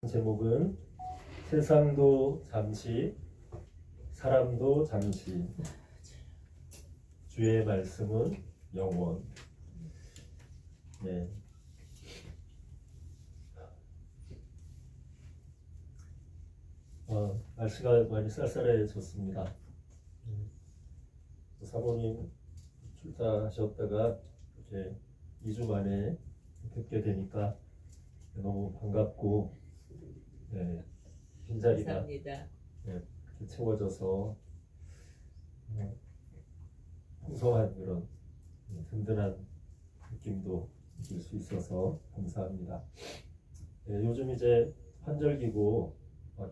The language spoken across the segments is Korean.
제목은 세상도 잠시, 사람도 잠시, 주의 말씀은 영원. 네. 날씨가 많이 쌀쌀해졌습니다. 사모님 출타하셨다가 이렇게 2주 만에 뵙게 되니까 너무 반갑고, 네, 빈자리가 네, 이렇게 채워져서 풍성한 그런 든든한 느낌도 느낄 수 있어서 감사합니다. 네, 요즘 이제 환절기고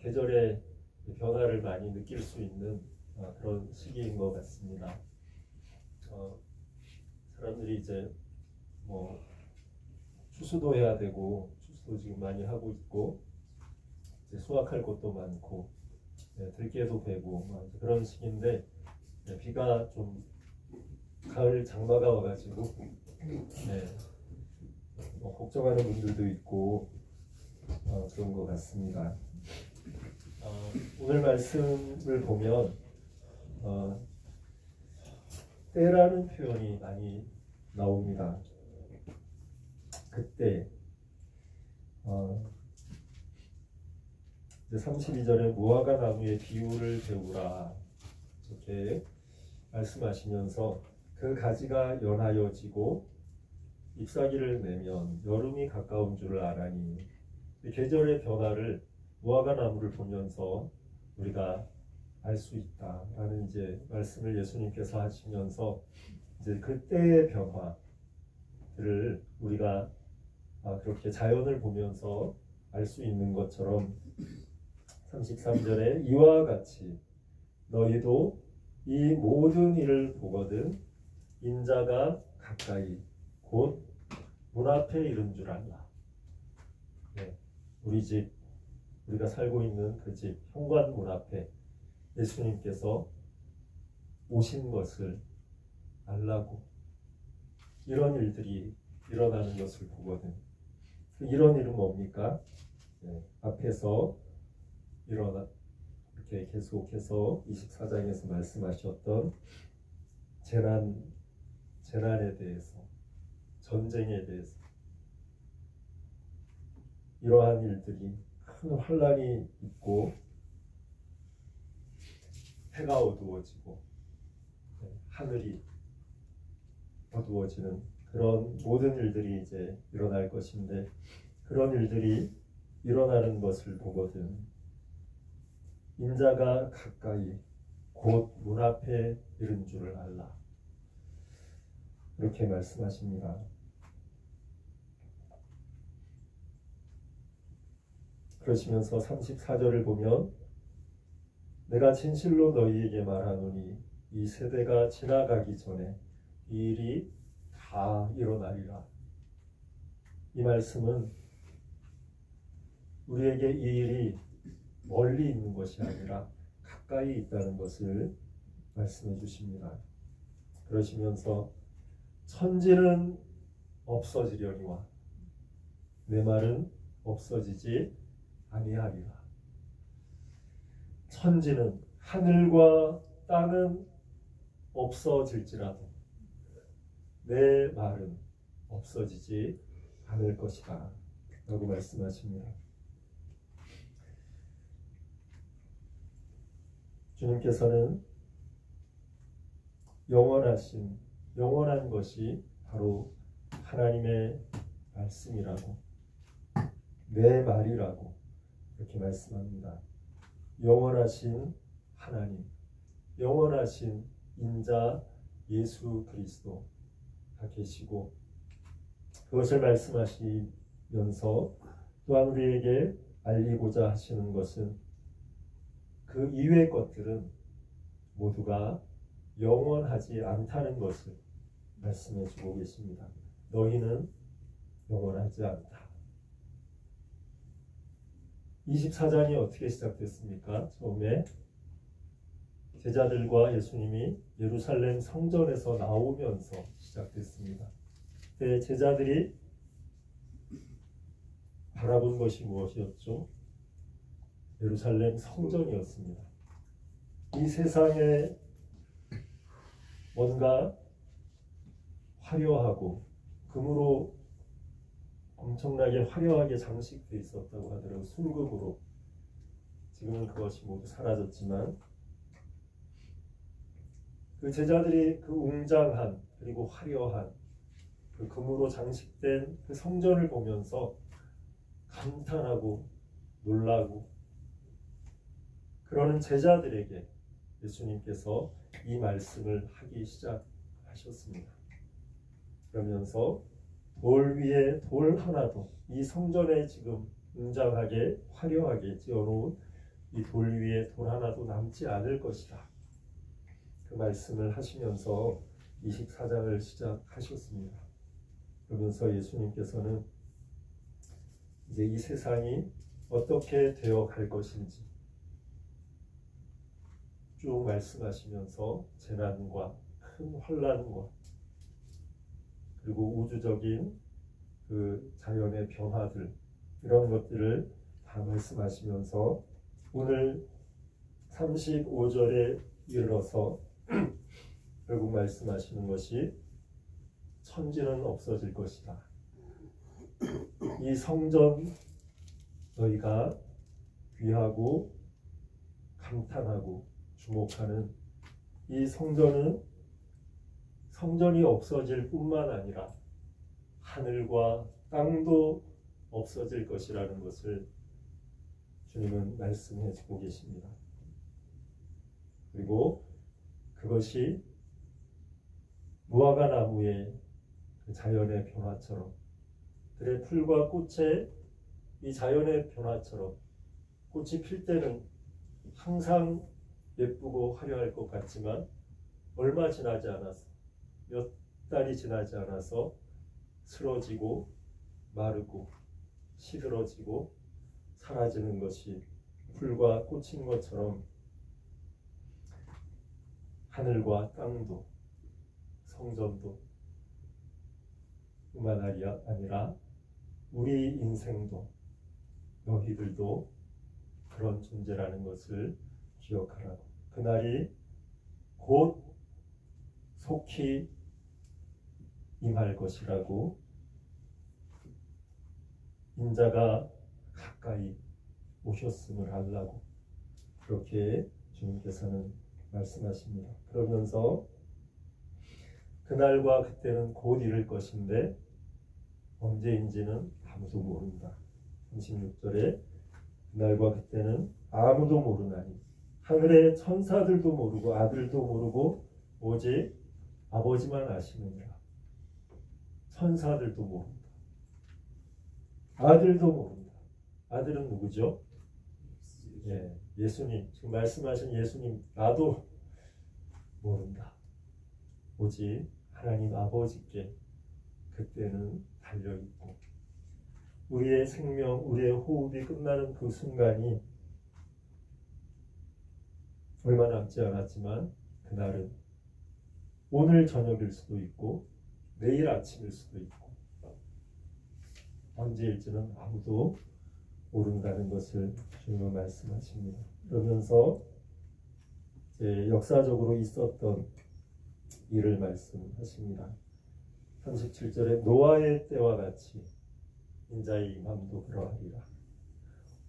계절의 변화를 많이 느낄 수 있는 그런 시기인 것 같습니다. 사람들이 이제 추수도 해야 되고, 추수도 지금 많이 하고 있고, 이제 수확할 것도 많고, 들깨도 베고 그런 시기인데, 비가 좀 가을 장마가 와가지고 걱정하는 분들도 있고 그런 것 같습니다. 오늘 말씀을 보면 때라는 표현이 많이 나옵니다. 그때 이제 32절에 무화과 나무의 비유를 배우라 이렇게 말씀하시면서 그 가지가 연하여지고 잎사귀를 내면 여름이 가까운 줄을 알아니, 계절의 변화를 무화과 나무를 보면서 우리가 알 수 있다라는 이제 말씀을 예수님께서 하시면서 이제 그때의 변화들을 우리가 그렇게 자연을 보면서 알 수 있는 것처럼 33절에 이와 같이 너희도 이 모든 일을 보거든 인자가 가까이 곧 문 앞에 이른 줄 알라. 네, 우리 집, 우리가 살고 있는 그 집 현관문 앞에 예수님께서 오신 것을 알라고, 이런 일들이 일어나는 것을 보거든. 이런 일은 뭡니까? 앞에서 이렇게 계속해서 24장에서 말씀하셨던 재난에 대해서, 전쟁에 대해서, 이러한 일들이 큰 환란이 있고 해가 어두워지고 하늘이 어두워지는 그런 모든 일들이 이제 일어날 것인데, 그런 일들이 일어나는 것을 보거든 인자가 가까이 곧 문 앞에 이른 줄을 알라. 이렇게 말씀하십니다. 그러시면서 34절을 보면 내가 진실로 너희에게 말하노니 이 세대가 지나가기 전에 이 일이 다 일어나리라. 이 말씀은 우리에게 이 일이 멀리 있는 것이 아니라 가까이 있다는 것을 말씀해 주십니다. 그러시면서 천지는 없어지려니와 내 말은 없어지지 아니하리라. 천지는, 하늘과 땅은 없어질지라도 내 말은 없어지지 않을 것이다 라고 말씀하십니다. 주님께서는 영원한 것이 바로 하나님의 말씀이라고, 내 말이라고 이렇게 말씀합니다. 영원하신 하나님, 영원하신 인자 예수 그리스도가 계시고, 그것을 말씀하시면서 또한 우리에게 알리고자 하시는 것은 그 이외의 것들은 모두가 영원하지 않다는 것을 말씀해 주고 계십니다. 너희는 영원하지 않다. 24장이 어떻게 시작됐습니까? 처음에 제자들과 예수님이 예루살렘 성전에서 나오면서 시작됐습니다. 그때 제자들이 바라본 것이 무엇이었죠? 예루살렘 성전이었습니다. 이 세상에 뭔가 화려하고 금으로 엄청나게 화려하게 장식되어 있었다고 하더라고요. 순금으로. 지금은 그것이 모두 사라졌지만 그 제자들이 그 웅장한 그리고 화려한 그 금으로 장식된 그 성전을 보면서 감탄하고 놀라고 그러는 제자들에게 예수님께서 이 말씀을 하기 시작하셨습니다. 그러면서 돌 위에 돌 하나도 이 성전에 지금 웅장하게 화려하게 지어놓은 이 돌 위에 돌 하나도 남지 않을 것이다. 그 말씀을 하시면서 24장을 시작하셨습니다. 그러면서 예수님께서는 이제 이 세상이 어떻게 되어 갈 것인지 쭉 말씀하시면서 재난과 큰 환난과 그리고 우주적인 그 자연의 변화들 이런 것들을 다 말씀하시면서 오늘 35절에 이르러서 결국 말씀하시는 것이 천지는 없어질 것이다. 이 성전 너희가 귀하고 감탄하고 주목하는 이 성전은 성전이 없어질 뿐만 아니라 하늘과 땅도 없어질 것이라는 것을 주님은 말씀해 주고 계십니다. 그리고 그것이 무화과 나무의 그 자연의 변화처럼 들의 풀과 꽃의 이 자연의 변화처럼 꽃이 필 때는 항상 예쁘고 화려할 것 같지만 얼마 지나지 않아서 몇 달이 지나지 않아서 쓰러지고 마르고 시들어지고 사라지는 것이 풀과 꽃인 것처럼 하늘과 땅도 성전도 뿐만 아니라 우리 인생도 너희들도 그런 존재라는 것을 기억하라고. 그날이 곧 속히 임할 것이라고 인자가 가까이 오셨음을 알라고 그렇게 주님께서는 말씀하십니다. 그러면서 그날과 그때는 곧 이를 것인데 언제인지는 아무도 모른다. 36절에 그날과 그때는 아무도 모르나니 하늘의 천사들도 모르고 아들도 모르고 오직 아버지만 아시느니라. 천사들도 모른다. 아들도 모른다. 아들은 누구죠? 예수님. 지금 말씀하신 예수님. 나도 모른다. 오직 하나님 아버지께 그때는 달려있고 우리의 생명, 우리의 호흡이 끝나는 그 순간이 얼마 남지 않았지만 그날은 오늘 저녁일 수도 있고 내일 아침일 수도 있고 언제일지는 아무도 모른다는 것을 주님은 말씀하십니다. 그러면서 이제 역사적으로 있었던 일을 말씀하십니다. 37절에 노아의 때와 같이 인자의 임함도 그러하리라.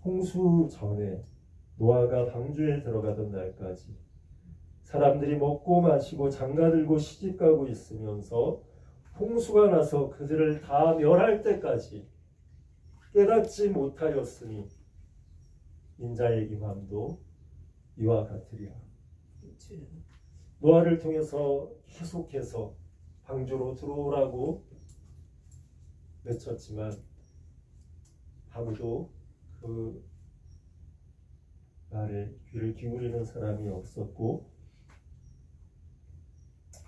홍수 전에 노아가 방주에 들어가던 날까지 사람들이 먹고 마시고 장가들고 시집가고 있으면서 홍수가 나서 그들을 다 멸할 때까지 깨닫지 못하였으니 인자의 임함도 이와 같으리라. 노아를 통해서 계속해서 방주로 들어오라고 외쳤지만 아무도 그 말에 귀를 기울이는 사람이 없었고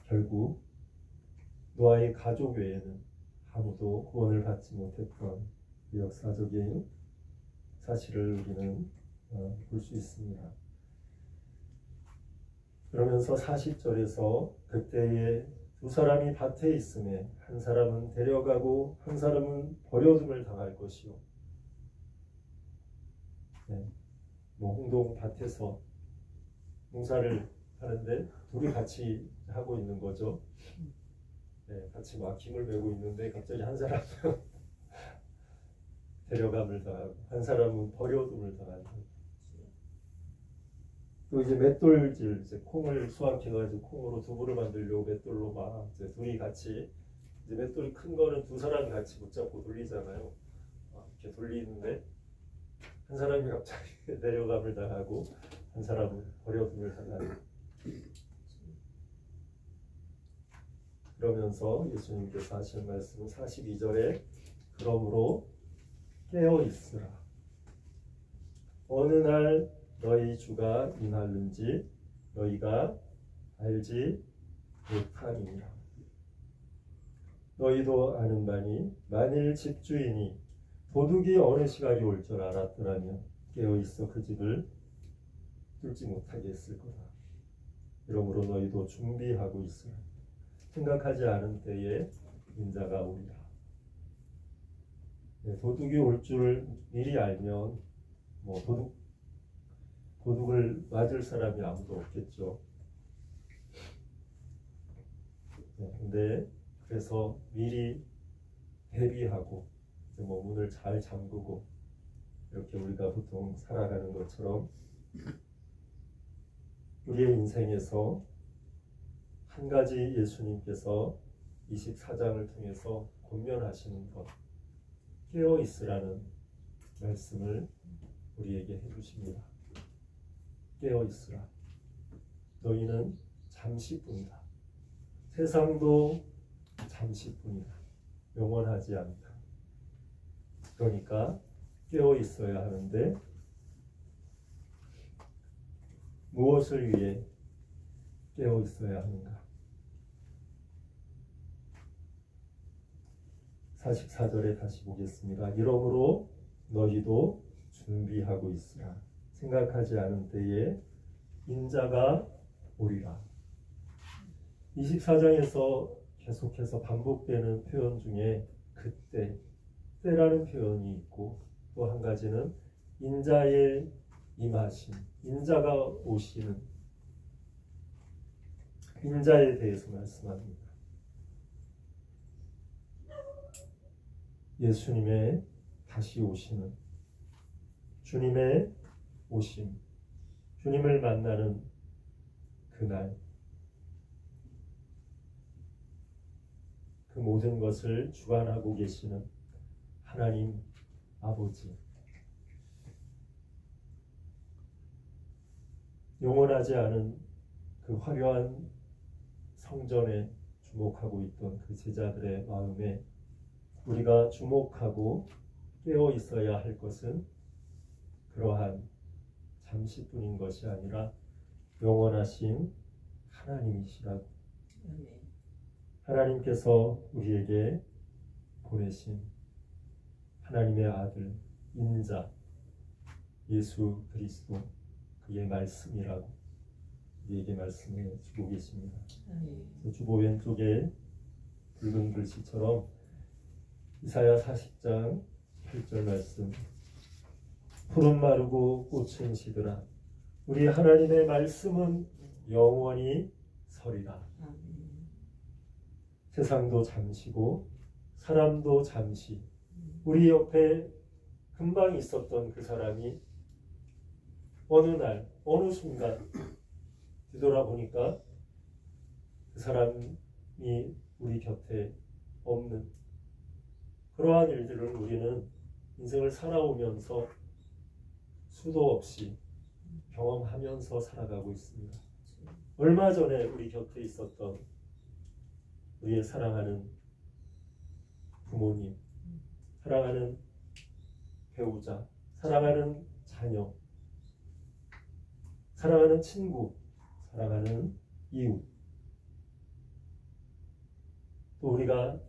결국 노아의 가족 외에는 아무도 구원을 받지 못했던 그 역사적인 사실을 우리는 볼 수 있습니다. 그러면서 40절에서 그때에 두 사람이 밭에 있음에 한 사람은 데려가고 한 사람은 버려둠을 당할 것이요. 뭐 홍동밭에서 농사를 하는데 둘이 같이 하고 있는 거죠. 네, 같이 막 힘을 메고 있는데 갑자기 한 사람은 데려감을 당하고 한 사람은 버려둠을 당하고, 또 이제 맷돌질, 이제 콩을 수확해가지고 콩으로 두부를 만들려고 맷돌로 막 이제 둘이 같이, 이제 맷돌이 큰 거는 두 사람이 같이 붙잡고 돌리잖아요. 이렇게 돌리는데 한 사람이 갑자기 내려감을 당하고 한 사람은 버려둠을 당하는. 그러면서 예수님께서 하시는 말씀은 42절에 그러므로 깨어 있으라. 어느 날 너희 주가 임하는지 너희가 알지 못하니라. 너희도 아는 바니 만일 집주인이 도둑이 어느 시각이 올 줄 알았더라면 깨어 있어 그 집을 뚫지 못하게 했을 거다. 그러므로 너희도 준비하고 있으라. 생각하지 않은 때에 인자가 오리라. 네, 도둑이 올 줄 미리 알면 뭐 도둑을 맞을 사람이 아무도 없겠죠. 네, 근데 그래서 미리 대비하고 뭐 문을 잘 잠그고 이렇게 우리가 보통 살아가는 것처럼 우리의 인생에서 한 가지 예수님께서 24장을 통해서 권면하시는 것, 깨어 있으라는 말씀을 우리에게 해주십니다. 깨어 있으라. 너희는 잠시뿐이다. 세상도 잠시뿐이다. 영원하지 않다. 그러니까 깨어 있어야 하는데 무엇을 위해 깨어 있어야 하는가? 44절에 다시 보겠습니다. 이러므로 너희도 준비하고 있으라. 생각하지 않은 때에 인자가 오리라. 24장에서 계속해서 반복되는 표현 중에 그때, 때라는 표현이 있고, 또 한 가지는 인자의 임하심, 인자가 오시는 인자에 대해서 말씀합니다. 예수님의 다시 오시는, 주님의 오심, 주님을 만나는 그날, 그 모든 것을 주관하고 계시는 하나님 아버지, 영원하지 않은 그 화려한 성전에 주목하고 있던 그 제자들의 마음에 우리가 주목하고 깨어 있어야 할 것은 그러한 잠시뿐인 것이 아니라 영원하신 하나님이시라고. 하나님께서 우리에게 보내신 하나님의 아들 인자 예수 그리스도, 그의 말씀이라고 우리에게 말씀해 주고 계십니다. 주보 왼쪽에 붉은 글씨처럼 이사야 40장 8절 말씀, 푸른 마르고 꽃은 시들아 우리 하나님의 말씀은 영원히 서리라. 세상도 잠시고 사람도 잠시, 우리 옆에 금방 있었던 그 사람이 어느 날 어느 순간 뒤돌아보니까 그 사람이 우리 곁에 없는 그러한 일들을 우리는 인생을 살아오면서 수도 없이 경험하면서 살아가고 있습니다. 얼마 전에 우리 곁에 있었던 우리의 사랑하는 부모님, 사랑하는 배우자, 사랑하는 자녀, 사랑하는 친구, 사랑하는 이웃, 또 우리가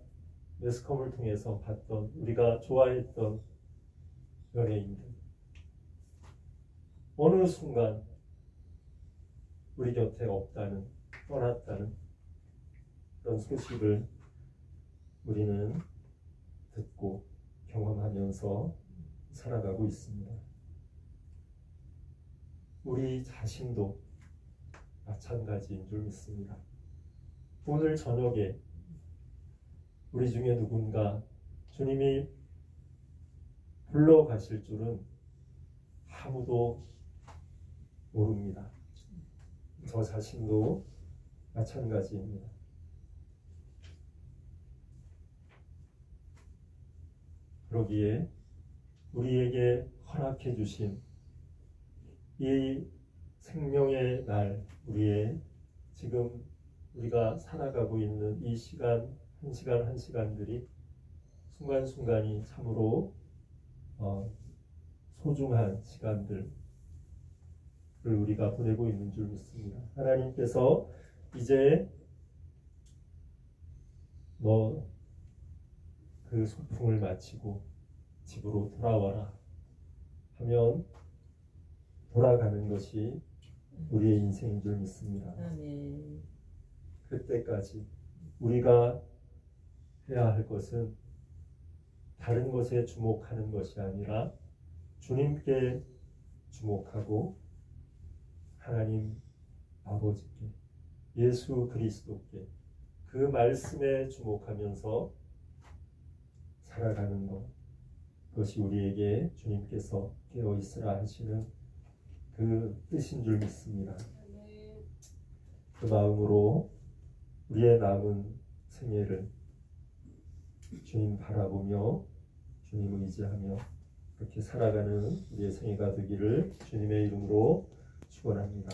매스컴을 통해서 봤던, 우리가 좋아했던 연예인들, 어느 순간 우리 곁에 없다는, 떠났다는 그런 소식을 우리는 듣고 경험하면서 살아가고 있습니다. 우리 자신도 마찬가지인 줄 믿습니다. 오늘 저녁에 우리 중에 누군가 주님이 불러가실 줄은 아무도 모릅니다. 저 자신도 마찬가지입니다. 그러기에 우리에게 허락해 주신 이 생명의 날, 우리의 지금 우리가 살아가고 있는 이 시간, 한 시간 한 시간들이 순간순간이 참으로 소중한 시간들을 우리가 보내고 있는 줄 믿습니다. 하나님께서 이제 그 소풍을 마치고 집으로 돌아와라 하면 돌아가는 것이 우리의 인생인 줄 믿습니다. 아멘. 그때까지 우리가 해야 할 것은 다른 것에 주목하는 것이 아니라 주님께 주목하고 하나님 아버지께, 예수 그리스도께, 그 말씀에 주목하면서 살아가는 것, 그것이 우리에게 주님께서 깨어 있으라 하시는 그 뜻인 줄 믿습니다. 그 마음으로 우리의 남은 생애를 주님 바라보며 주님 의지하며 그렇게 살아가는 우리의 생애가 되기를 주님의 이름으로 축원합니다.